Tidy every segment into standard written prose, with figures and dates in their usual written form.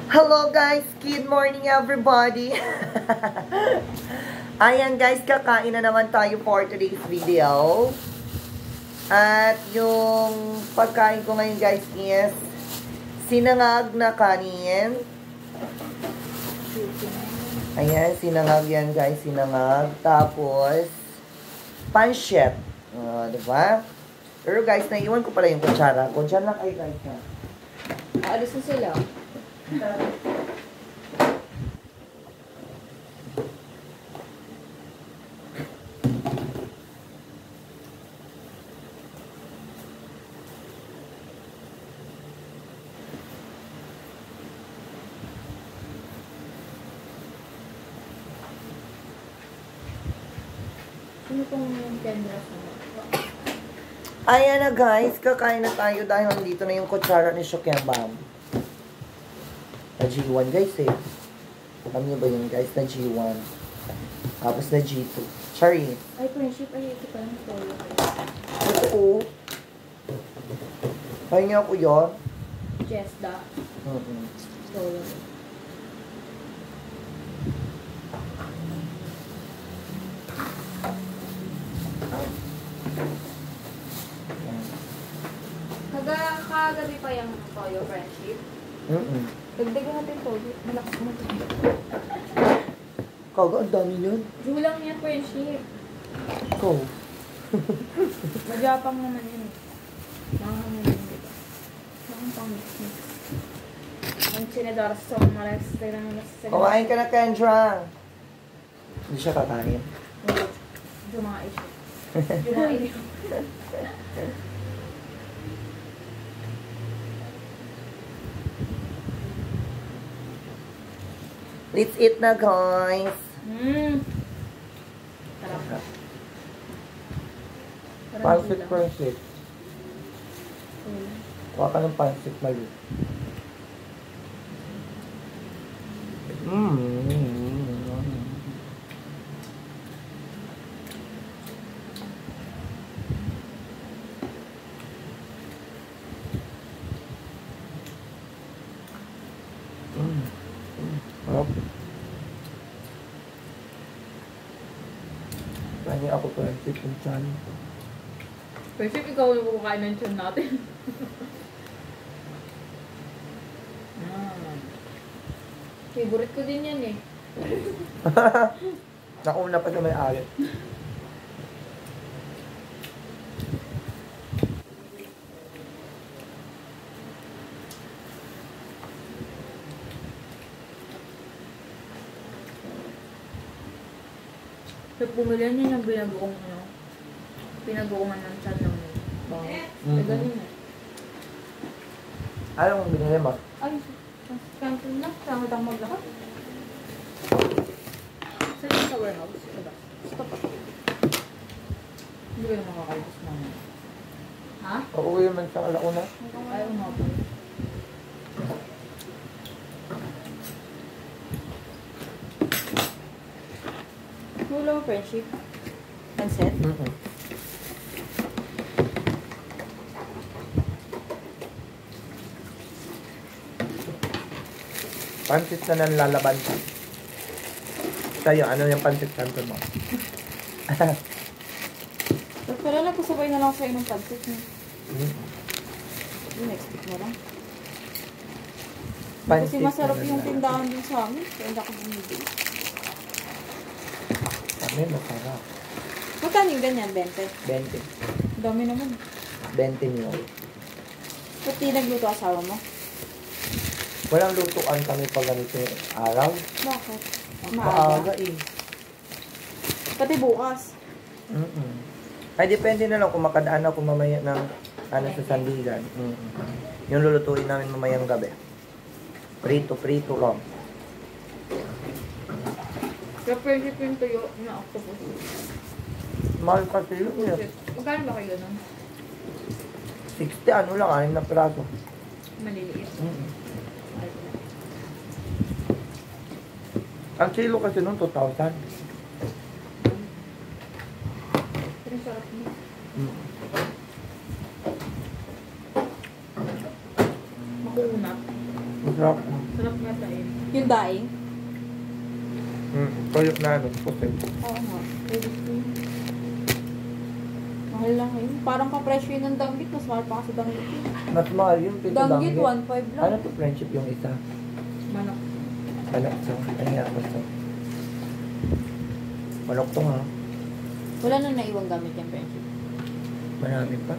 Hello guys! Good morning everybody! Ayan guys, kakain na naman tayo for today's video. At yung pagkain ko ngayon guys is sinangag na kanin. Ayan, sinangag yan guys, sinangag. Tapos, pancit. Diba? Pero guys, naiwan ko pala yung kutsara. Kutsara lang kayo guys ha. Aalis na sila. Sino pong Kendra sa Ayan na guys, kakain na tayo dahil nandito na yung kutsara ni Shokembam. Na G1 guys eh. Alam niyo ba yun guys, na G1. Tapos na G2. Sorry. Ay, friendship. Ay, ito pa lang toyo. Ito Kaya niya ako yun. Jesta. Toyo. Kagabi pa yung toyo, friendship. Dagdagan natin toyo. Malakas mo ito. Kaga, ang dami yun. Julang niya, friendship. Ikaw. Magyapang naman yun. Nakakaman yun, diba? Nakakapang-mix. Ang sinadara sa malas. Kumain ka na, Kendra. Hindi siya kakain. Jumain siya. Jumain siya. Let's eat na, guys. Tarap. Pancit, pancit. Kuha ka ng pancit, mali. Kanya ako pancit yung chan. Friendship, ikaw na kukain ng tiyan natin. Favorite ko din yan eh. Nauna pa sa may alit. Pag bumili niya yung pinagoongan ng tiyan ng bango. Ganun eh. Anong binili mo? Ay, cancel na. Samad ang maglakad. Saan sa warehouse? Diba? Stop ako. Hindi ko na makakalabas naman. Ha? Uuwi naman sa alauna. Ayaw nga po. Wala mo friendship? Pansit? Pancit na nalalaban ka. Sa'yo, ano yung pancit canton mo? Pero lang, pasabay na lang sa'yo ng pancit niya. Next week na lang. Kasi masarap yung tindahan dun sa amin. Kaya hindi ako bumibili. Kami, masarap. Magkano yung ganyan? 20? 20. Dami naman. 20 mil. Pati nagluto asawa mo? Walang lutuan kami pag ganito yung araw. Bakit? Maaga eh. Pati bukas. Ay, depende na lang kung makadaan ako mamaya ng sa sandigan. Yung lulutuin namin mamayang gabi. Prito lang. Kaya pwede po yung tuyo na octopus. Mahal kasi yun eh. Magkano ba kayo nun? 60 ano lang, 6 na piraso. Maliliit. Ang kilo kasi nun, 2,000. Pero sarap niya. Makunat. Masarap. Sarap. Sarap nga tayo. Yung daing? Tuyok na ano, puti. Oo nga. Pwede ko yun. Mahal lang yun. Parang ka-presyo yun ng danggit. Mas mahal pa kasi danggit yun. Mas mahal yung pito Danggit, danggit. 1.5 lang. Ano to friendship yung isa? Manok. Manok to. Ano nga ako to? Manok to nga. Wala nang naiwang gamit yung friendship. Marami pa.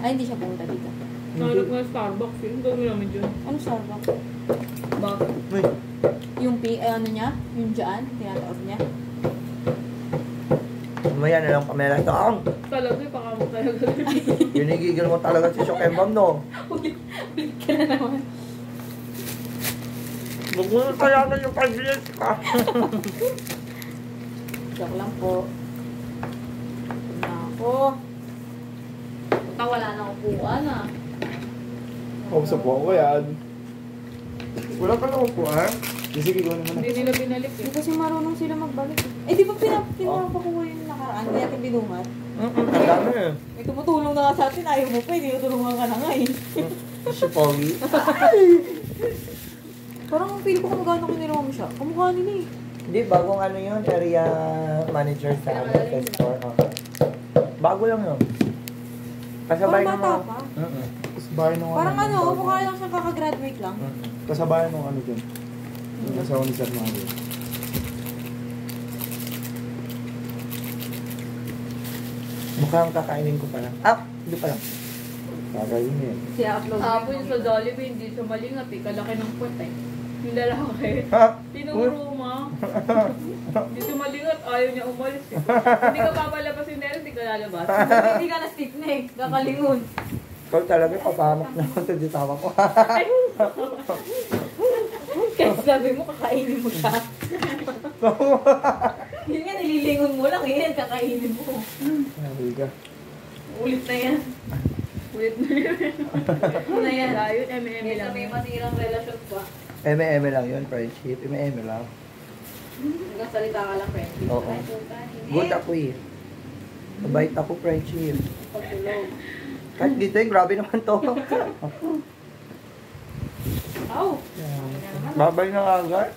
Ay, hindi siya pumunta dito. Nahanap nga Starbucks yun. Gawin namin dyan. Ano Starbucks? Bakit? Uy, Yung ano niya? Yung dyan? Tinataos niya? umaya na lang kamera ito. Ang! Talaga, pakamot talaga. Ginigigil mo talaga si Shokembam, no? Ulit ka na naman. Huwag mo na tayanan yung 5 minutes ka. Joke lang po. Na ako. Puta, wala na upuan ah. Kausap po ako yan. Wala ka na upuan? Sige, gawin mo na. Hindi nila binalik Hindi eh. kasi marunong sila magbalik. Eh, di ba pinapakuha yung nakaraan? Hindi natin binungat. Ang dami eh. May tumutulong na nga sa atin. Ayaw mo pa, hindi tutulungan ka na nga eh. Si Pogi. Parang feel ko kumagano kinirawa mo siya. Kamukha nila eh. Hindi, bagong ano yun, area manager sa ano, sa store. Oh. Bago lang yun. Kasabay Parang ng bata mga... pa. Kasabay nung Parang ano, mukha lang siyang kakagraduate lang. Kasabay nung ano dyan. Yung asawa ni Sir Mario. Mukhang kakainin ko pa lang. Ah, hindi pa lang. Kakain yan. Siya upload. Hapon sa Jollibee, hindi siya malingat eh. Kalaki ng puwet eh. Yung lalaki. Ha? Tinuro mo. Hindi siya malingat, ayaw niya umalis eh. Hindi ka papalabasin na rin, hindi ka lalabas. Hindi ka na stick na eh. Kakalingon. Ikaw talaga, papahamak naman sa disama ko. Kaya sabi mo, kakainin mo siya. Yun nga, nililingon mo lang eh. Kakainin mo. Sabi ka. Ulit na yan. Ulit na yun. Ano na yan? Layo, M&M Kaya lang. may matirang relasyon pa. Eme-eme lang yun, friendship. Eme-eme lang. Hanggang salita ka lang, friend. Oo. Good ako eh. Mabait ako, friendship. Pagtulog. Kahit dito eh, grabe naman to. Aw! Babay na agad.